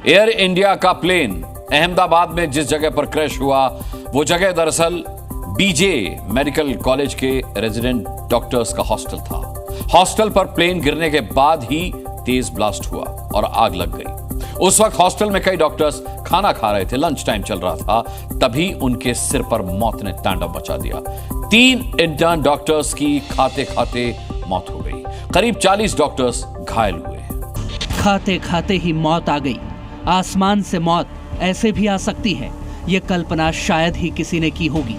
Air India का plane Ahmedabad में जिस जगह पर क्रैश हुआ वो जगह दरअसल बीजे मेडिकल कॉलेज के रेजिडेंट डॉक्टर्स का हॉस्टल था। हॉस्टल पर प्लेन गिरने के बाद ही तेज ब्लास्ट हुआ और आग लग गई। उस वक्त हॉस्टल में कई डॉक्टर्स खाना खा रहे थे, लंच टाइम चल रहा था, तभी उनके सिर पर मौत ने तांडव मचा दिया। 3 इंटर्न डॉक्टर्स की खाते खाते मौत हो गई। करीब 40 डॉक्टर्स घायल हुए। खाते खाते ही मौत आ गई। आसमान से मौत ऐसे भी आ सकती है, ये कल्पना शायद ही किसी ने की होगी।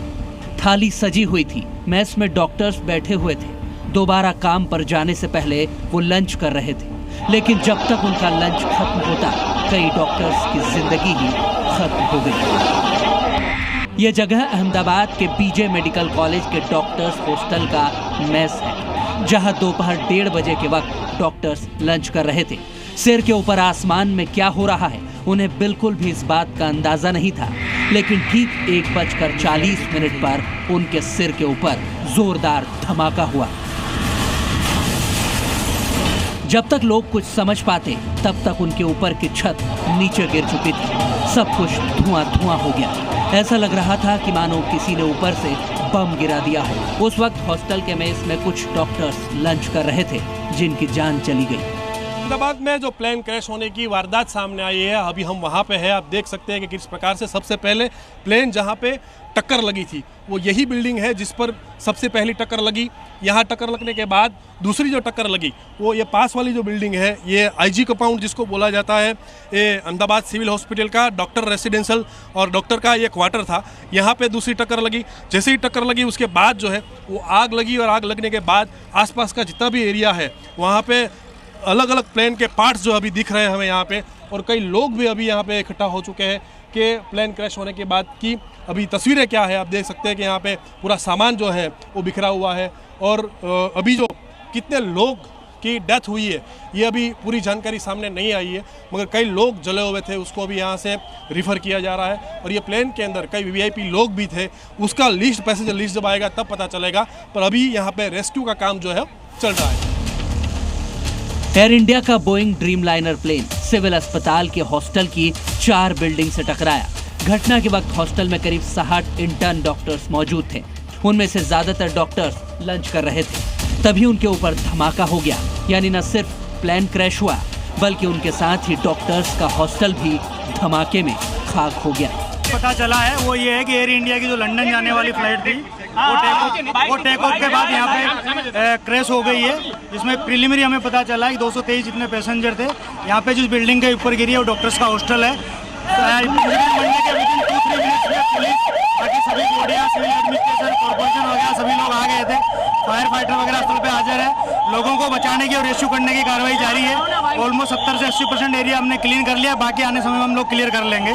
थाली सजी हुई थी, मेस में डॉक्टर्स बैठे हुए थे। दोबारा काम पर जाने से पहले वो लंच कर रहे थे, लेकिन जब तक उनका लंच खत्म होता कई डॉक्टर्स की जिंदगी ही खत्म हो गई। ये जगह अहमदाबाद के बीजे मेडिकल कॉलेज के डॉक्टर्स हॉस्टल का मेस है, जहां दोपहर 1:30 बजे के वक्त डॉक्टर्स लंच कर रहे थे। सिर के ऊपर आसमान में क्या हो रहा है उन्हें बिल्कुल भी इस बात का अंदाजा नहीं था, लेकिन ठीक 1:40 पर उनके सिर के ऊपर जोरदार धमाका हुआ। जब तक लोग कुछ समझ पाते तब तक उनके ऊपर की छत नीचे गिर चुकी थी। सब कुछ धुआं धुआं हो गया। ऐसा लग रहा था कि मानो किसी ने ऊपर से बम गिरा दिया हो। उस वक्त हॉस्टल के मेस में कुछ डॉक्टर्स लंच कर रहे थे, जिनकी जान चली गई। अहमदाबाद में जो प्लेन क्रैश होने की वारदात सामने आई है, अभी हम वहाँ पे हैं। आप देख सकते हैं कि किस प्रकार से सबसे पहले प्लेन जहाँ पे टक्कर लगी थी वो यही बिल्डिंग है जिस पर सबसे पहली टक्कर लगी। यहाँ टक्कर लगने के बाद दूसरी जो टक्कर लगी वो ये पास वाली जो बिल्डिंग है, ये आईजी कंपाउंड जिसको बोला जाता है, ये अहमदाबाद सिविल हॉस्पिटल का डॉक्टर रेसिडेंशियल और डॉक्टर का ये क्वार्टर था। यहाँ पे दूसरी टक्कर लगी। जैसे ही टक्कर लगी उसके बाद जो है वो आग लगी, और आग लगने के बाद आसपास का जितना भी एरिया है वहाँ पे अलग अलग प्लेन के पार्ट्स जो अभी दिख रहे हैं हमें यहाँ पे, और कई लोग भी अभी यहाँ पे इकट्ठा हो चुके हैं कि प्लेन क्रैश होने के बाद की अभी तस्वीरें क्या है। आप देख सकते हैं कि यहाँ पे पूरा सामान जो है वो बिखरा हुआ है, और अभी जो कितने लोग की डेथ हुई है ये अभी पूरी जानकारी सामने नहीं आई है, मगर कई लोग जले हुए थे, उसको अभी यहाँ से रिफ़र किया जा रहा है। और ये प्लेन के अंदर कई वीआईपी लोग भी थे, उसका लिस्ट, पैसेंजर लिस्ट जब आएगा तब पता चलेगा, पर अभी यहाँ पे रेस्क्यू का काम जो है चल रहा है। एयर इंडिया का बोइंग ड्रीमलाइनर प्लेन सिविल अस्पताल के हॉस्टल की 4 बिल्डिंग से टकराया। घटना के वक्त हॉस्टल में करीब 60 इंटर्न डॉक्टर्स मौजूद थे। उनमें से ज्यादातर डॉक्टर्स लंच कर रहे थे, तभी उनके ऊपर धमाका हो गया। यानी न सिर्फ प्लेन क्रैश हुआ बल्कि उनके साथ ही डॉक्टर्स का हॉस्टल भी धमाके में खाक हो गया। पता चला है वो ये है कि एयर इंडिया की जो लंदन जाने वाली फ्लाइट थी वो टेक ऑफ के बाद यहाँ पे क्रैश हो गई है, जिसमें प्रीलिमिनरी हमें पता चला है कि 223 जितने पैसेंजर थे। यहाँ पे जिस बिल्डिंग के ऊपर गिरी है वो डॉक्टर्स का हॉस्टल है। बाकी सभी बॉडियाँ, सिविल एडमिनिस्ट्रेशन, कॉर्पोरेशन वगैरह सभी लोग आ गए थे। फायर फाइटर वगैरह स्थल पे हाजिर है। लोगों को बचाने की और रेस्क्यू करने की कार्रवाई जारी है। ऑलमोस्ट 70 से 80% एरिया हमने क्लीन कर लिया, बाकी आने समय में हम लोग क्लियर कर लेंगे।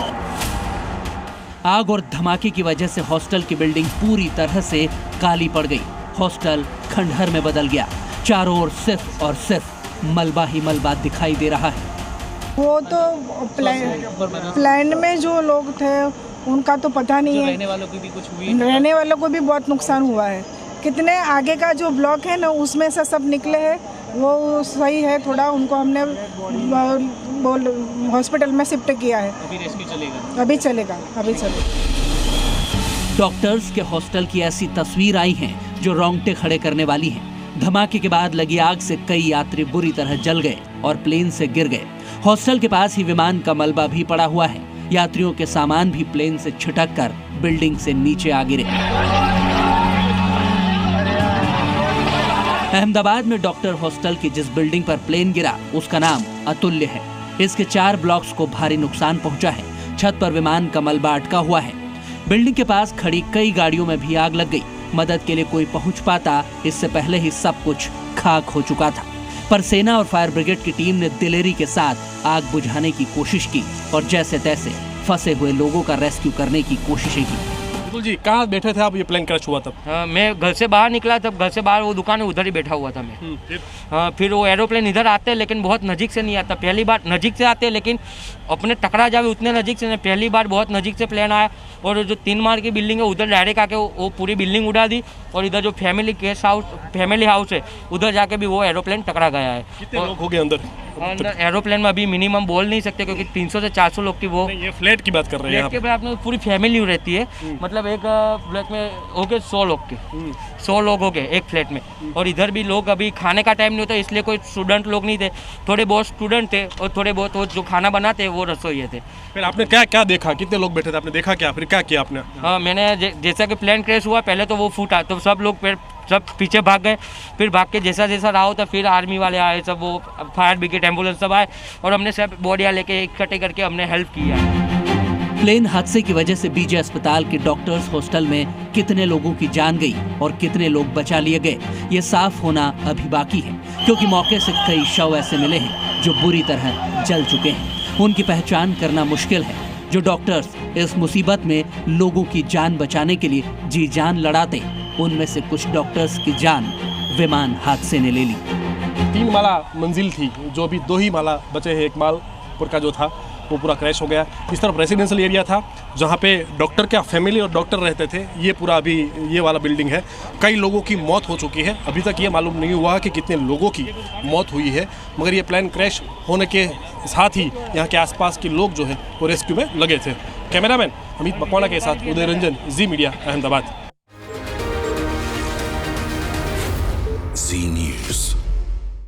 आग और धमाके की वजह से हॉस्टल की बिल्डिंग पूरी तरह से काली पड़ गई। हॉस्टल खंडहर में बदल गया। चारों ओर सिर्फ और सिर्फ मलबा ही मलबा दिखाई दे रहा है। वो तो प्लान में जो लोग थे उनका तो पता नहीं है। रहने वालों की भी कुछ हुई? रहने वालों को भी बहुत नुकसान हुआ है। कितने आगे का जो ब्लॉक है ना उसमें से सब निकले हैं, वो सही है। थोड़ा उनको हमने हॉस्पिटल में शिफ्ट किया है। अभी रेस्क्यू चलेगा? अभी चलेगा। डॉक्टर्स के हॉस्टल की ऐसी तस्वीर आई हैं जो रोंगटे खड़े करने वाली हैं। धमाके के बाद लगी आग से कई यात्री बुरी तरह जल गए और प्लेन से गिर गए। हॉस्टल के पास ही विमान का मलबा भी पड़ा हुआ है। यात्रियों के सामान भी प्लेन से छिटक कर बिल्डिंग से नीचे आ गिरे। अहमदाबाद में डॉक्टर हॉस्टल की जिस बिल्डिंग पर प्लेन गिरा उसका नाम अतुल्य है। इसके 4 ब्लॉक्स को भारी नुकसान पहुंचा है। छत पर विमान का मलबा अटका हुआ है। बिल्डिंग के पास खड़ी कई गाड़ियों में भी आग लग गई। मदद के लिए कोई पहुंच पाता इससे पहले ही सब कुछ खाक हो चुका था, पर सेना और फायर ब्रिगेड की टीम ने दिलेरी के साथ आग बुझाने की कोशिश की और जैसे तैसे फंसे हुए लोगों का रेस्क्यू करने की कोशिशें की। अतुल जी कहाँ बैठे थे आप ये प्लेन क्रैश हुआ तब? मैं घर से बाहर निकला, तब घर से बाहर वो दुकान है उधर ही बैठा हुआ था मैं। फिर वो एरोप्लेन इधर आते हैं लेकिन बहुत नज़दीक से नहीं आता। पहली बार नज़दीक से आते हैं लेकिन अपने टकरा जावे उतने नज़दीक से नहीं। पहली बार बहुत नज़दीक से प्लेन आया और जो 3 मार की बिल्डिंग है उधर डायरेक्ट आके वो पूरी बिल्डिंग उड़ा दी। और इधर जो फैमिली हाउस है उधर जाके भी वो एरोप्लेन टकरा गया है। कितने लोग हो गए अंदर? अंदर एरोप्लेन में अभी मिनिमम बोल नहीं सकते क्योंकि 300 से 400 लोग की वो ये फ्लैट की बात कर रहे हैं फ्लैट के बाद में पूरी फैमिली रहती है। मतलब एक फ्लैट में हो गए 100 लोग के 100 लोग हो गए एक फ्लैट में। और इधर भी लोग अभी खाने का टाइम नहीं होता इसलिए कोई स्टूडेंट लोग नहीं थे, थोड़े बहुत स्टूडेंट थे और थोड़े बहुत वो जो खाना बनाते वो रसोइये थे। फिर आपने क्या क्या देखा? कितने लोग बैठे थे? आपने देखा क्या? फिर क्या किया आपने? हाँ मैंने जैसा कि प्लेन क्रैश हुआ पहले तो वो फूटा तो सब लोग सब पीछे भाग गए। फिर भाग के जैसा जैसा रहा होता फिर आर्मी वाले आए, सब वो फायर ब्रिगेड एम्बुलेंस सब आए और हमने सब बॉडियाँ लेके इकट्ठे करके हमने हेल्प किया। प्लेन हादसे की वजह से बीजे अस्पताल के डॉक्टर्स हॉस्टल में कितने लोगों की जान गई और कितने लोग बचा लिए गए ये साफ होना अभी बाकी है, क्योंकि मौके से कई शव ऐसे मिले हैं जो बुरी तरह जल चुके हैं। उनकी पहचान करना मुश्किल है। जो डॉक्टर्स इस मुसीबत में लोगों की जान बचाने के लिए जी जान लड़ाते, उनमें से कुछ डॉक्टर्स की जान विमान हादसे ने ले ली। 3 माला मंजिल थी, जो अभी 2 ही माला बचे हैं। एक मालपुर का जो था वो पूरा क्रैश हो गया। इस तरफ रेसिडेंशियल एरिया था जहाँ पे डॉक्टर क्या फैमिली और डॉक्टर रहते थे। ये पूरा अभी ये वाला बिल्डिंग है। कई लोगों की मौत हो चुकी है। अभी तक ये मालूम नहीं हुआ कि कितने लोगों की मौत हुई है, मगर ये प्लेन क्रैश होने के साथ ही यहाँ के आसपास के लोग जो है वो रेस्क्यू में लगे थे। कैमरामैन अमित मकवाना के साथ उदय रंजन, जी मीडिया, अहमदाबाद।